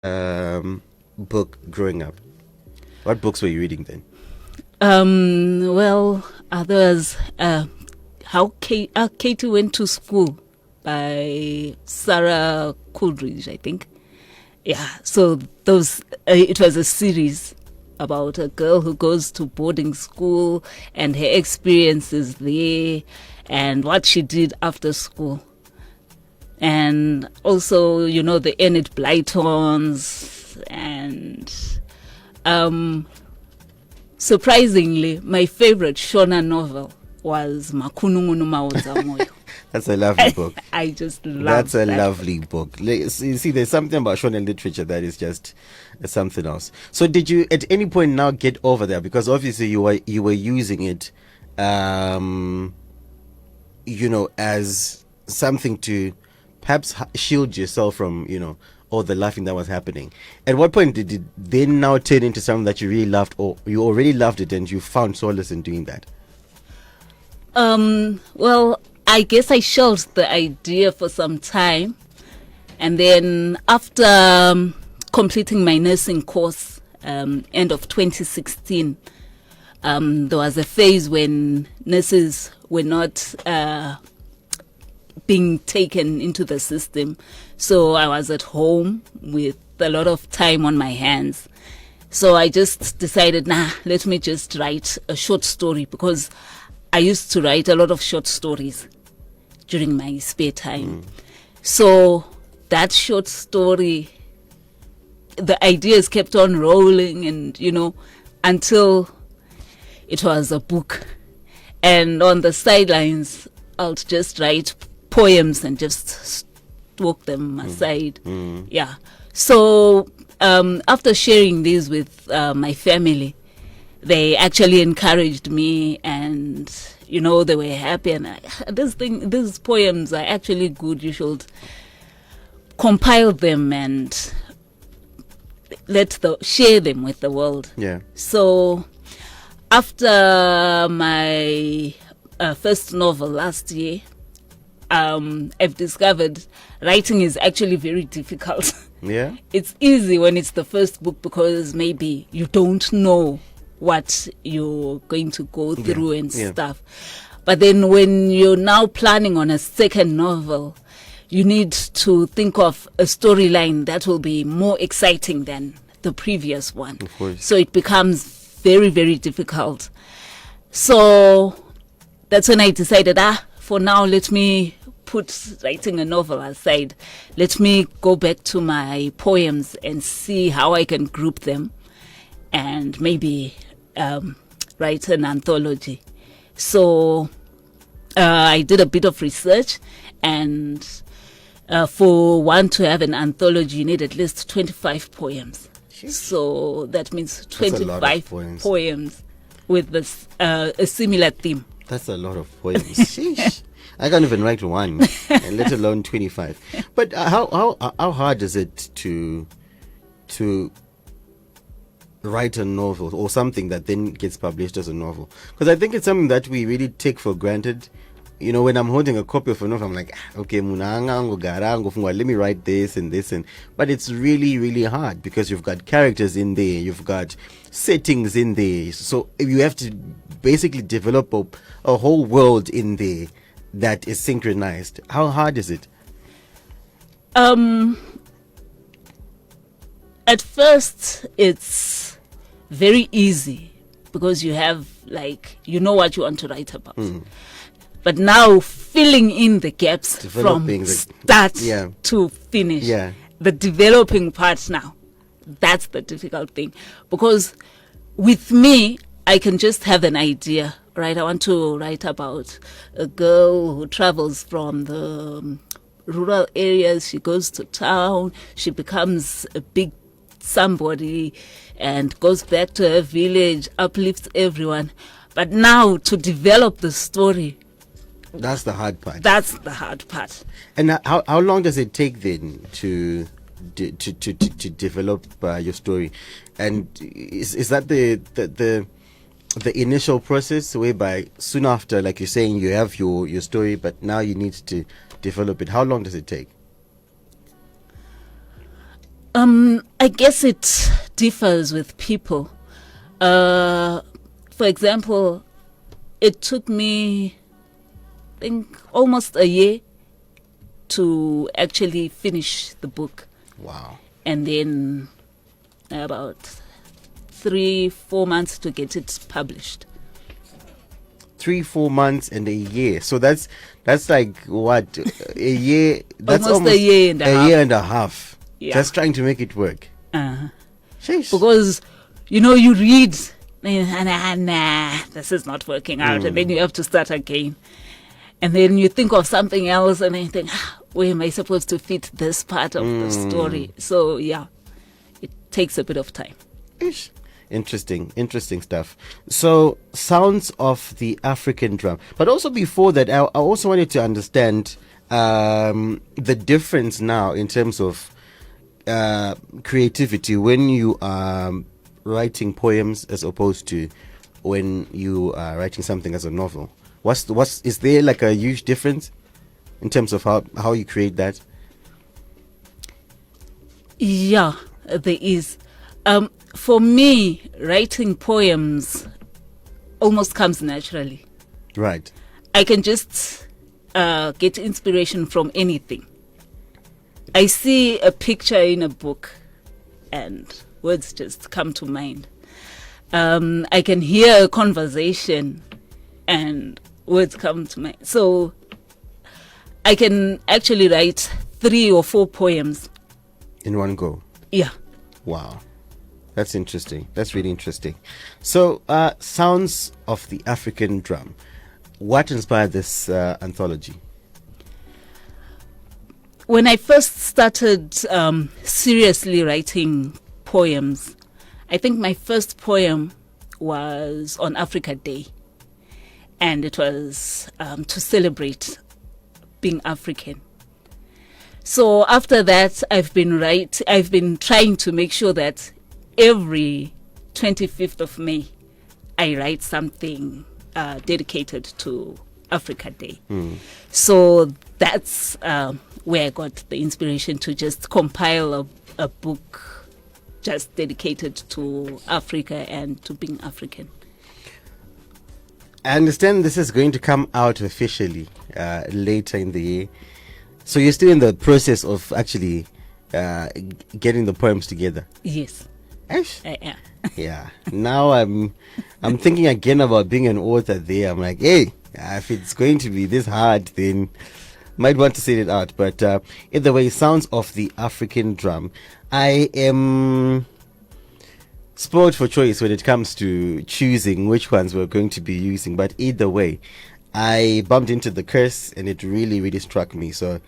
book growing up? What books were you reading then? Well, others, Katie Went to School by Sarah Coolidge, I think. Yeah, so it was a series about a girl who goes to boarding school and her experiences there and what she did after school. And also, the Enid Blytons and surprisingly, my favorite Shona novel was Makunungunu Maoza Moyo. That's a lovely book. I just love That's a that lovely book. You see, there's something about Shonen literature that is just something else. So, did you at any point now get over there? Because obviously you were using it, as something to perhaps shield yourself from all the laughing that was happening. At what point did it then now turn into something that you really loved, or you already loved it and you found solace in doing that? Well, I guess I shelved the idea for some time. And then after completing my nursing course, end of 2016, there was a phase when nurses were not being taken into the system. So I was at home with a lot of time on my hands. So I just decided, let me just write a short story, because I used to write a lot of short stories during my spare time. So that short story, the ideas kept on rolling and, until it was a book. And on the sidelines, I'll just write poems and just walk them aside. Yeah. So after sharing these with my family, they actually encouraged me, and they were happy. And these poems are actually good. You should compile them and share them with the world. Yeah. So after my first novel last year, I've discovered writing is actually very difficult. Yeah. It's easy when it's the first book, because maybe you don't know what you're going to go through and stuff. But then when you're now planning on a second novel, you need to think of a storyline that will be more exciting than the previous one. Of course. So it becomes very, very difficult. So that's when I decided, for now, let me put writing a novel aside. Let me go back to my poems and see how I can group them and maybe write an anthology. So I did a bit of research, and for one to have an anthology, you need at least 25 poems. So that means 25 poems with a similar theme. That's a lot of poems. Sheesh. I can't even write one, and let alone 25. But how hard is it to write a novel or something that then gets published as a novel? Because I think it's something that we really take for granted. When I'm holding a copy of a novel, I'm like, okay, let me write this and this, but it's really, really hard, because you've got characters in there, you've got settings in there, so you have to basically develop a whole world in there that is synchronized. How hard is it? At first, it's very easy, because you have what you want to write about. But now filling in the gaps from start to finish, the developing part now, that's the difficult thing. Because with me, I can just have an idea, right? I want to write about a girl who travels from the rural areas. She goes to town. She becomes a big somebody and goes back to her village, uplifts everyone. But now to develop the story, that's the hard part. That's the hard part. And how long does it take then to develop your story? And is that the initial process, whereby soon after, like you're saying, you have your story, but now you need to develop it? How long does it take? I guess it differs with people. For example, it took me, I think, almost a year to actually finish the book. Wow. And then about 3-4 months to get it published. 3-4 months and a year. So that's like what, a year? That's almost a year and a half. A year and a half. Yeah. Just trying to make it work. Sheesh. Because, you read, nah, this is not working out. And then you have to start again. And then you think of something else and then you think, where am I supposed to fit this part of the story? So, yeah, it takes a bit of time. Ish. Interesting stuff. So, sounds of the African drum. But also before that, I also wanted to understand the difference now in terms of creativity when you are writing poems as opposed to when you are writing something as a novel. Is there like a huge difference in terms of how you create that? Yeah, there is. For me, writing poems almost comes naturally. Right. I can just get inspiration from anything. I see a picture in a book and words just come to mind. I can hear a conversation and words come to mind. So I can actually write 3 or 4 poems in one go. Yeah. Wow. That's interesting. That's really interesting. So, Sounds of the African Drum. What inspired this anthology? When I first started seriously writing poems, I think my first poem was on Africa Day. And it was to celebrate being African. So after that, I've been trying to make sure that every 25th of May, I write something dedicated to Africa Day. So that's where I got the inspiration to just compile a book just dedicated to Africa and to being African. I understand this is going to come out officially later in the year. So you're still in the process of actually getting the poems together? Yes. Ash? Yeah. Yeah. Now I'm thinking again about being an author there. I'm like, hey, if it's going to be this hard, then might want to sit it out. But either way, Sounds of the African Drum. I am spoiled for choice when it comes to choosing which ones we're going to be using. But either way, I bumped into the curse and it really, really struck me. So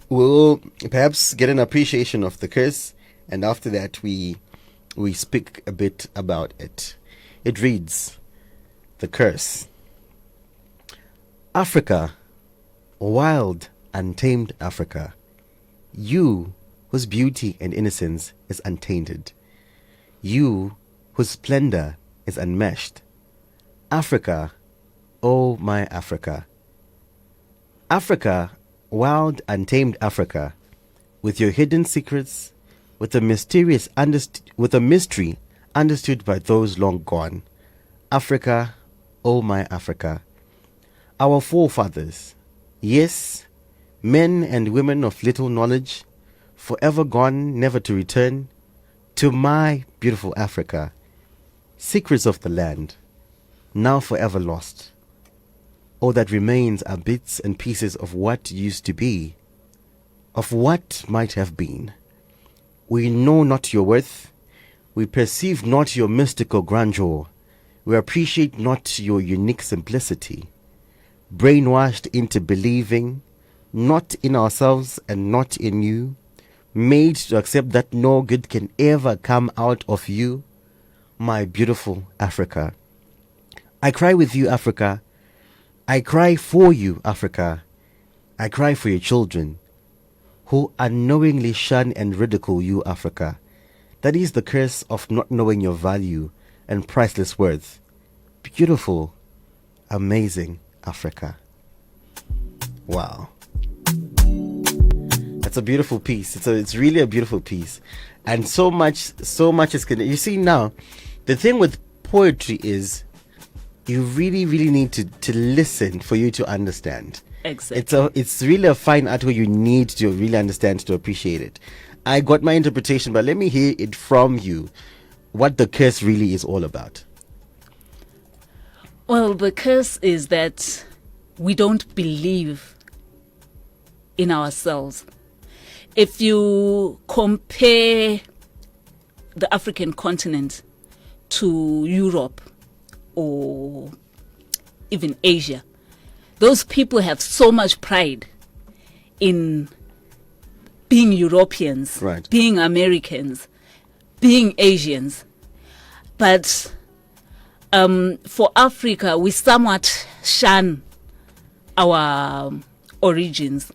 we'll perhaps get an appreciation of the curse. And after that, we speak a bit about it. It reads, The Curse. Africa, wild, untamed Africa, you whose beauty and innocence is untainted, you whose splendor is unmatched. Africa, oh my Africa. Africa, wild, untamed Africa, with your hidden secrets, with a mystery understood by those long gone. Africa, oh my Africa. Our forefathers, yes, men and women of little knowledge, forever gone, never to return, to my beautiful Africa. Secrets of the land, now forever lost. All that remains are bits and pieces of what used to be, of what might have been. We know not your worth, we perceive not your mystical grandeur, we appreciate not your unique simplicity. Brainwashed into believing, not in ourselves and not in you, made to accept that no good can ever come out of you, my beautiful Africa. I cry with you, Africa. I cry for you, Africa. I cry for your children, who unknowingly shun and ridicule you, Africa. That is the curse of not knowing your value and priceless worth. Beautiful, amazing Africa. Wow. It's a beautiful piece. It's really a beautiful piece, and so much is gonna. You see now, the thing with poetry is, you really need to listen for you to understand. Exactly. It's really a fine art where you need to really understand to appreciate it. I got my interpretation, but let me hear it from you. What the curse really is all about. Well, the curse is that we don't believe in ourselves. If you compare the African continent to Europe or even Asia, those people have so much pride in being Europeans, right, being Americans, being Asians. But for Africa, we somewhat shun our origins.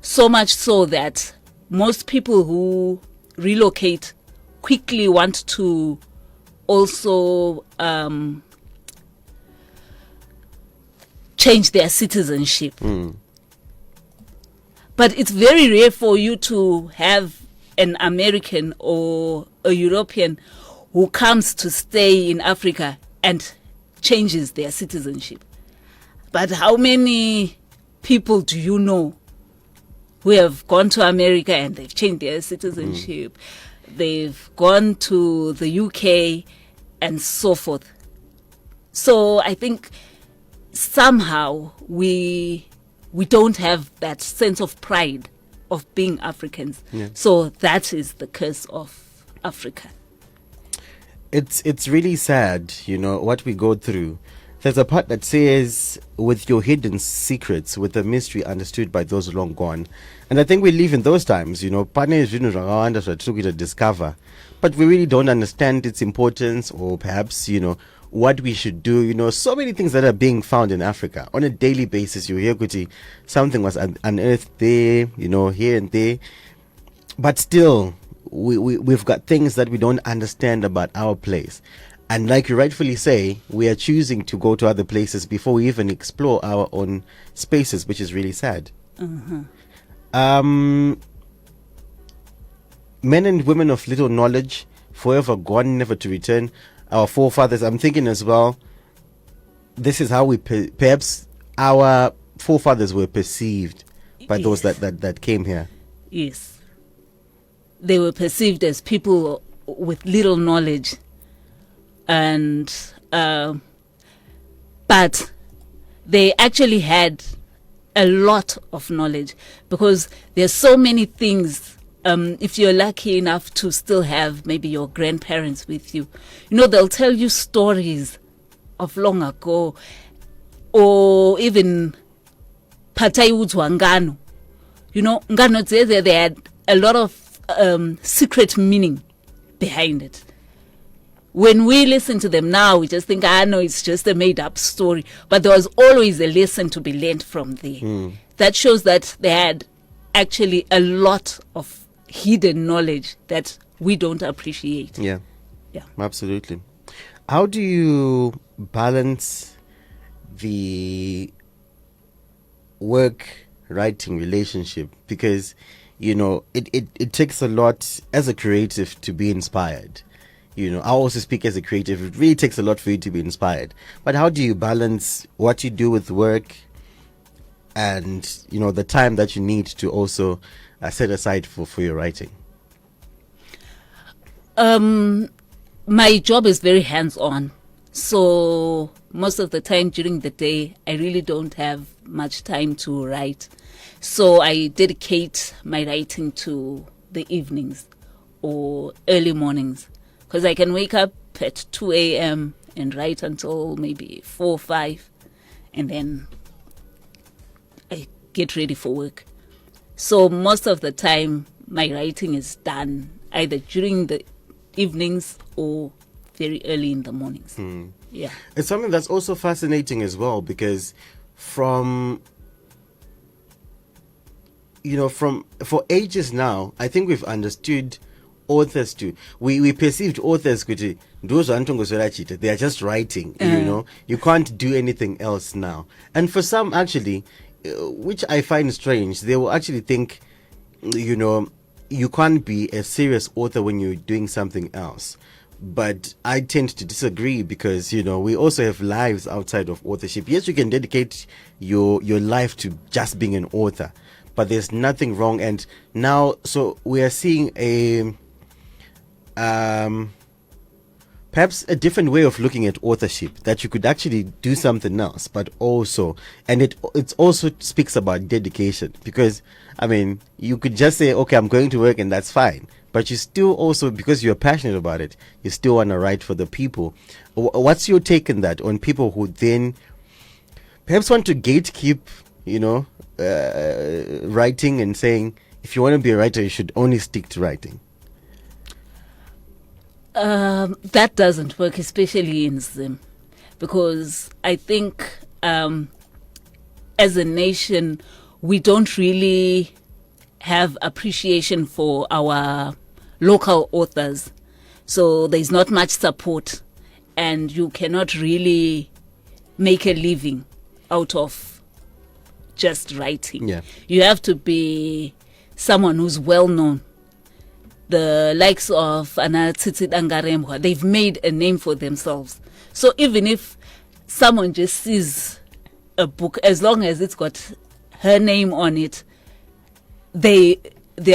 So much so that most people who relocate quickly want to also change their citizenship. But it's very rare for you to have an American or a European who comes to stay in Africa and changes their citizenship. But how many people do you know who have gone to America and they've changed their citizenship? They've gone to the UK and so forth. So I think somehow we don't have that sense of pride of being Africans. Yeah. So that is the curse of Africa. It's really sad, what we go through. There's a part that says, with your hidden secrets, with the mystery understood by those long gone. And I think we live in those times, pane zvinhu zvakawanda zvatiri kuita discover, but we really don't understand its importance, or perhaps, what we should do. So many things that are being found in Africa on a daily basis. You hear kuti something was unearthed there, here and there, but still we've got things that we don't understand about our place. And like you rightfully say, we are choosing to go to other places before we even explore our own spaces, which is really sad. Men and women of little knowledge, forever gone, never to return. Our forefathers, I'm thinking as well, this is how we perhaps our forefathers were perceived by those that came here. Yes. They were perceived as people with little knowledge. And but they actually had a lot of knowledge, because there's so many things. If you're lucky enough to still have maybe your grandparents with you, they'll tell you stories of long ago, or even patayudzwa ngano. Ngano dzedze, they had a lot of secret meaning behind it. When we listen to them now, we just think, no, it's just a made-up story. But there was always a lesson to be learned from there. That shows that they had actually a lot of hidden knowledge that we don't appreciate. Yeah, Yeah, absolutely. How do you balance the work-writing relationship? Because, it takes a lot as a creative to be inspired. I also speak as a creative. It really takes a lot for you to be inspired. But how do you balance what you do with work and, the time that you need to also set aside for your writing? My job is very hands-on. So most of the time during the day, I really don't have much time to write. So I dedicate my writing to the evenings or early mornings. Because I can wake up at 2 a.m. and write until maybe 4 or 5. And then I get ready for work. So most of the time, my writing is done either during the evenings or very early in the mornings. Yeah. It's something that's also fascinating as well, because for ages now, I think we've understood authors too. We perceived authors kuti they are just writing, you can't do anything else now. And for some, actually, which I find strange, they will actually think you know, you can't be a serious author when you're doing something else. But I tend to disagree because, you know, we also have lives outside of authorship. Yes, you can dedicate your life to just being an author, but there's nothing wrong. And now, so we are seeing a perhaps a different way of looking at authorship, that you could actually do something else, but also, and it also speaks about dedication, because I mean, you could just say, okay, I'm going to work, and that's fine, but you still also, because you're passionate about it, you still want to write for the people. What's your take on that, on people who then perhaps want to gatekeep, you know, writing, and saying, if you want to be a writer, you should only stick to writing? That doesn't work, especially in Zim, because I think as a nation, we don't really have appreciation for our local authors. So there's not much support, and you cannot really make a living out of just writing. Yeah. You have to be someone who's well known. The likes of Ana Tsitsi Dangarembwa, they've made a name for themselves. So even if someone just sees a book, as long as it's got her name on it, they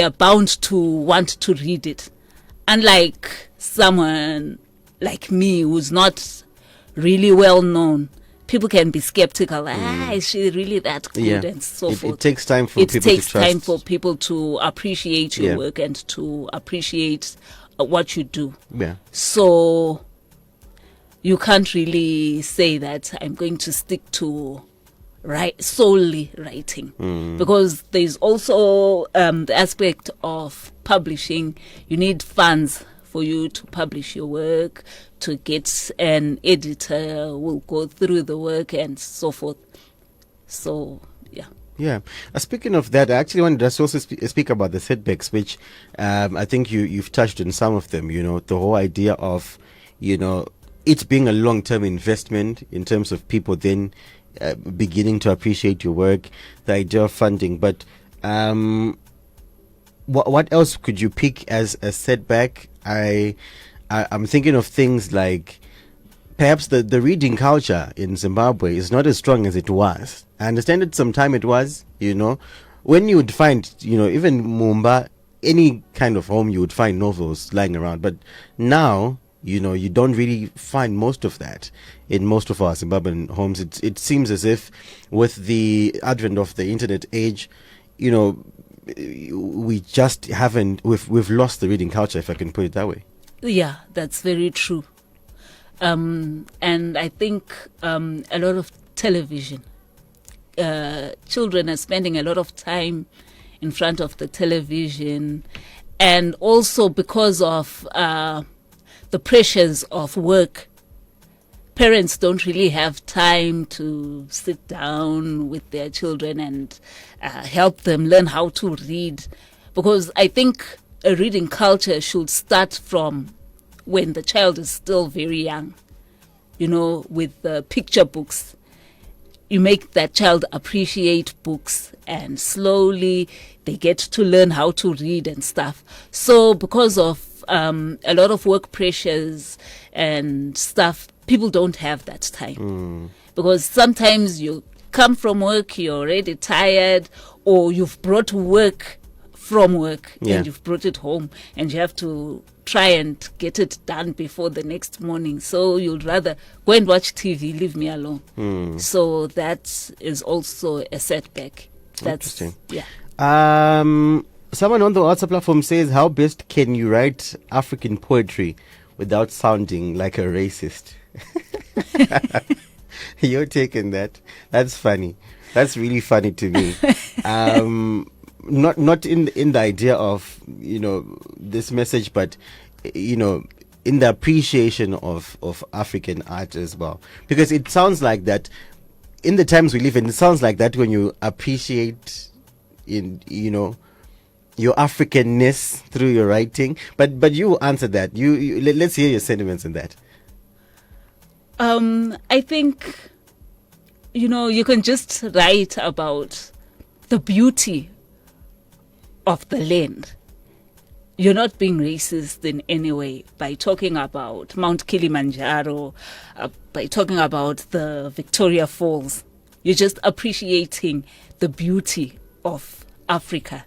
are bound to want to read it. Unlike someone like me who's not really well known, people can be skeptical. Is she really that good? Yeah. And so forth. It takes time for people to trust. It takes time for people to appreciate your work and to appreciate what you do. Yeah. So you can't really say that I'm going to stick to solely writing, because there's also the aspect of publishing. You need funds for you to publish your work, to get an editor who will go through the work and so forth. So, yeah. Yeah. Speaking of that, I actually wanted to also speak about the setbacks, which I think you've touched on some of them. You know, the whole idea of, you know, it being a long-term investment in terms of people then beginning to appreciate your work, the idea of funding. But what else could you pick as a setback? I'm thinking of things like perhaps the reading culture in Zimbabwe is not as strong as it was. I understand that sometime it was, you know, when you would find, you know, even Mumba, any kind of home, you would find novels lying around. But now, you know, you don't really find most of that in most of our Zimbabwean homes. It seems as if with the advent of the internet age, you know, we just haven't, we've lost the reading culture, if I can put it that way. Yeah, that's very true. And I think a lot of television, children are spending a lot of time in front of the television, and also because of the pressures of work, parents don't really have time to sit down with their children and help them learn how to read, because I think a reading culture should start from when the child is still very young. You know, with the picture books, you make that child appreciate books, and slowly they get to learn how to read and stuff. So because of a lot of work pressures and stuff, people don't have that time. Because sometimes you come from work, you're already tired, or you've brought work from work and you've brought it home, and you have to try and get it done before the next morning. So you'd rather go and watch TV, leave me alone. So that is also a setback. That's interesting. Yeah. Someone on the WhatsApp platform says, how best can you write African poetry without sounding like a racist? You're taking that. That's funny. That's really funny to me. Not in the idea of, you know, this message, but, you know, in the appreciation of African art as well. Because it sounds like that in the times we live in, it sounds like that when you appreciate, you know, your Africanness through your writing. But you answer that. Let's hear your sentiments in that. I think, you know, you can just write about the beauty of the land, you're not being racist in any way by talking about Mount Kilimanjaro, by talking about the Victoria Falls. You're just appreciating the beauty of Africa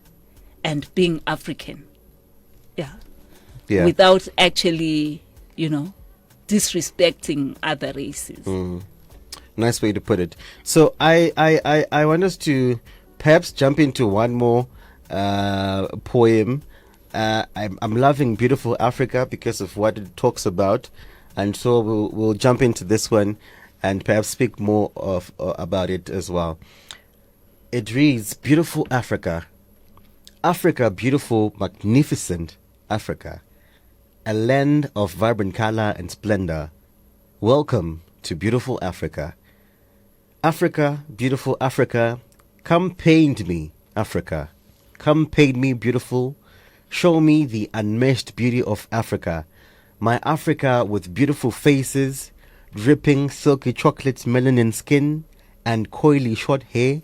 and being African. Yeah. Without actually, disrespecting other races. Nice way to put it. So I want us to perhaps jump into one more poem. I'm loving Beautiful Africa because of what it talks about, and so we'll jump into this one and perhaps speak more about it as well. It reads, Beautiful Africa. Africa, beautiful, magnificent Africa. A land of vibrant color and splendor. Welcome to beautiful Africa. Africa, beautiful Africa. Come paint me, Africa. Come paint me beautiful. Show me the unmatched beauty of Africa. My Africa with beautiful faces, dripping silky chocolate melanin skin, and coily short hair,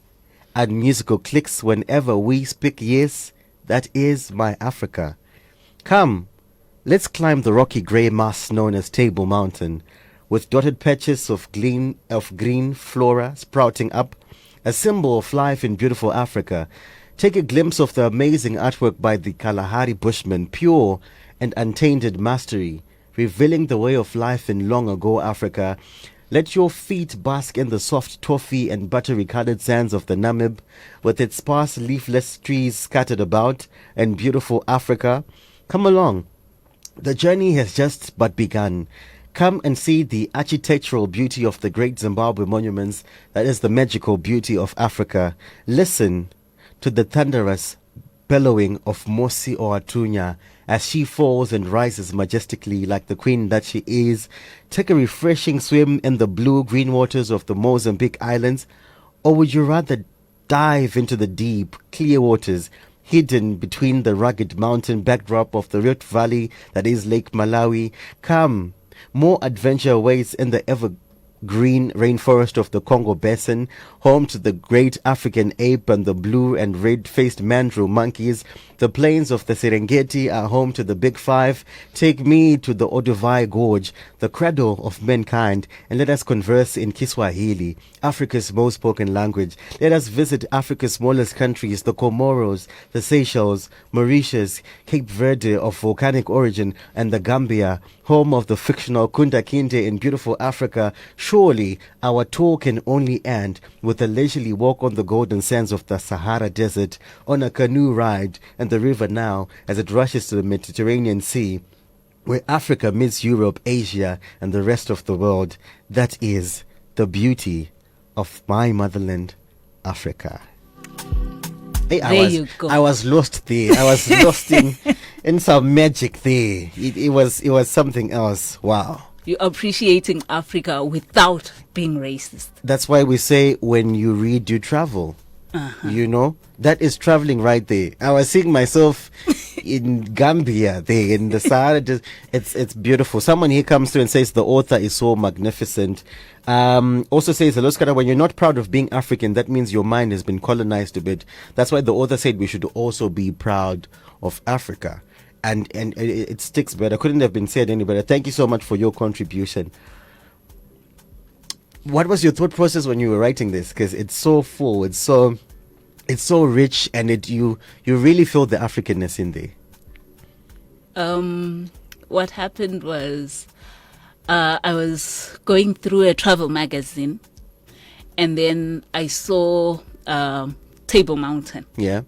and musical clicks whenever we speak. Yes, that is my Africa. Come, let's climb the rocky grey mass known as Table Mountain, with dotted patches of green flora sprouting up, a symbol of life in beautiful Africa. Take a glimpse of the amazing artwork by the Kalahari Bushmen, pure and untainted mastery, revealing the way of life in long ago Africa. Let your feet bask in the soft toffee and buttery colored sands of the Namib, with its sparse leafless trees scattered about, and beautiful Africa. Come along. The journey has just but begun. Come and see the architectural beauty of the great Zimbabwe monuments, that is the magical beauty of Africa. Listen to the thunderous bellowing of Mosi Oatunya as she falls and rises majestically like the queen that she is. Take a refreshing swim in the blue-green waters of the Mozambique Islands, or would you rather dive into the deep, clear waters hidden between the rugged mountain backdrop of the Rift Valley that is Lake Malawi? Come, more adventure awaits in the evergreen rainforest of the Congo Basin, home to the great African ape and the blue and red-faced mandrill monkeys. The plains of the Serengeti are home to the Big Five. Take me to the Olduvai Gorge, the cradle of mankind, and let us converse in Kiswahili, Africa's most spoken language. Let us visit Africa's smallest countries, the Comoros, the Seychelles, Mauritius, Cape Verde of volcanic origin, and the Gambia, home of the fictional Kunda Kinte in beautiful Africa. Surely our tour can only end with a leisurely walk on the golden sands of the Sahara Desert, on a canoe ride, and the river Nile as it rushes to the Mediterranean Sea, where Africa meets Europe, Asia, and the rest of the world. That is the beauty of my motherland, Africa. Hey, You go. I was lost there. I was lost in some magic there. It was something else. Wow. You're appreciating Africa without being racist. That's why we say when you read, you travel. That is traveling right there. I was seeing myself in Gambia there in the Sahara. It's beautiful. Someone here comes through and says the author is so magnificent. Also says, when you're not proud of being African, that means your mind has been colonized a bit. That's why the author said we should also be proud of Africa. And it sticks better. Couldn't have been said any better. Thank you so much for your contribution. What was your thought process when you were writing this? Because it's so full, it's so rich, and you really feel the Africanness in there. What happened was I was going through a travel magazine, and then I saw Table Mountain. Yeah.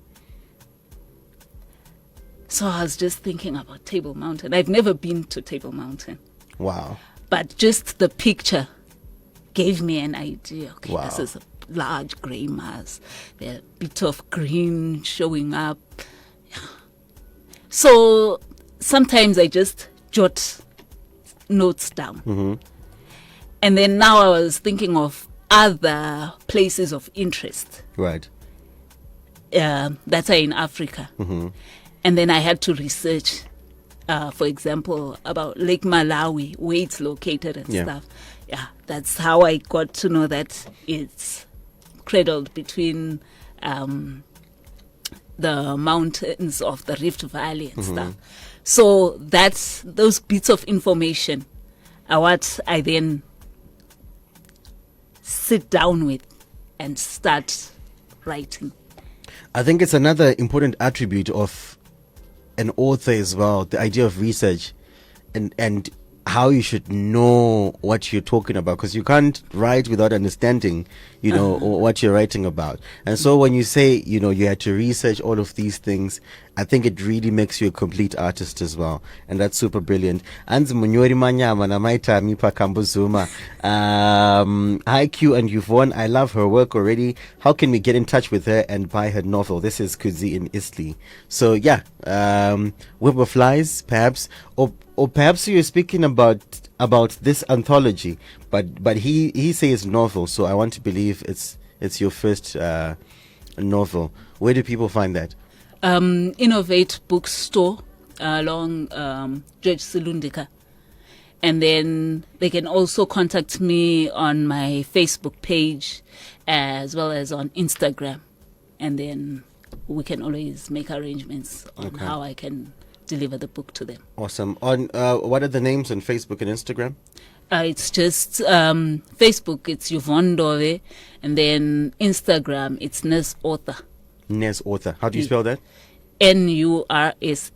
So I was just thinking about Table Mountain. I've never been to Table Mountain. Wow. But just the picture gave me an idea. Okay, wow. This is a large grey mass. There are bits of green showing up. Yeah. So sometimes I just jot notes down. Mm-hmm. And then now I was thinking of other places of interest. Right. That are in Africa. Mm-hmm. And then I had to research, for example, about Lake Malawi, where it's located and stuff. Yeah, that's how I got to know that it's cradled between the mountains of the Rift Valley and stuff. So those bits of information are what I then sit down with and start writing. I think it's another important attribute of an author as well, the idea of research and how you should know what you're talking about, because you can't write without understanding, what you're writing about. And so when you say, you had to research all of these things, I think it really makes you a complete artist as well. And that's super brilliant. Anzi Munyori Manyama na maita mipa Kambuzuma. Hi Q and Yvonne, I love her work already. How can we get in touch with her and buy her novel? This is Kuzi in Islay. So yeah, Web of Flies, perhaps, or perhaps you're speaking about this anthology, but he says novel, so I want to believe it's your first novel. Where do people find that? Innovate Bookstore along George Silundika, and then they can also contact me on my Facebook page as well as on Instagram, and then we can always make arrangements on how I can deliver the book to them. Awesome. On what are the names on Facebook and Instagram? It's just Facebook, it's Yvonne ndove, and then Instagram, it's Nes Author. Nes Author. How do you spell that? NURSE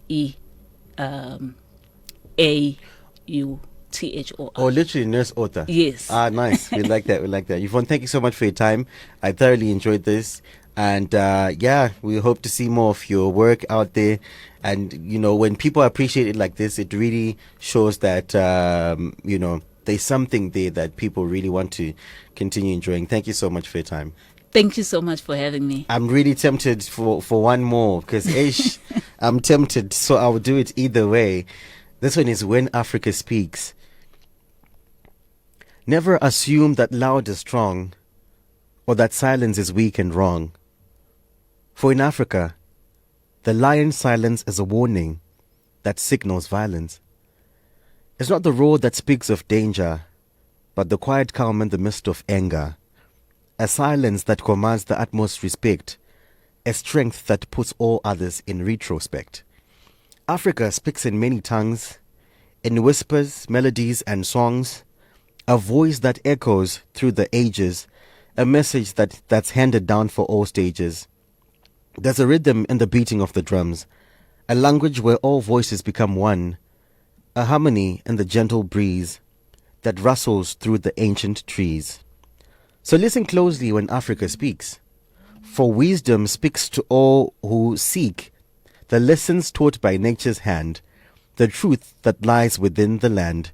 AUTHOR. Oh, literally Nurse Author. Yes. Ah, nice. We like that. Yvonne, thank you so much for your time. I thoroughly enjoyed this. And we hope to see more of your work out there. And, when people appreciate it like this, it really shows that, there's something there that people really want to continue enjoying. Thank you so much for your time. Thank you so much for having me. I'm really tempted for one more because I'm tempted, so I'll do it either way. This one is When Africa Speaks. Never assume that loud is strong or that silence is weak and wrong. For in Africa, the lion's silence is a warning that signals violence. It's not the roar that speaks of danger, but the quiet calm in the midst of anger. A silence that commands the utmost respect, a strength that puts all others in retrospect. Africa speaks in many tongues, in whispers, melodies, and songs, a voice that echoes through the ages, a message that's handed down for all stages. There's a rhythm in the beating of the drums, a language where all voices become one, a harmony in the gentle breeze that rustles through the ancient trees. So listen closely when Africa speaks, for wisdom speaks to all who seek the lessons taught by nature's hand, the truth that lies within the land.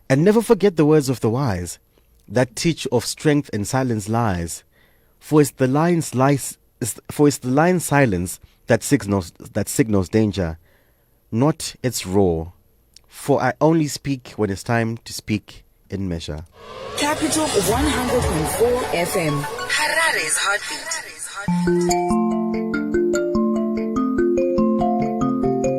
And never forget the words of the wise that teach of strength and silence lies, for it's the lion's silence that signals danger, not its roar. For I only speak when it's time to speak in measure. Capital 100.4 FM. Harare's heartbeat.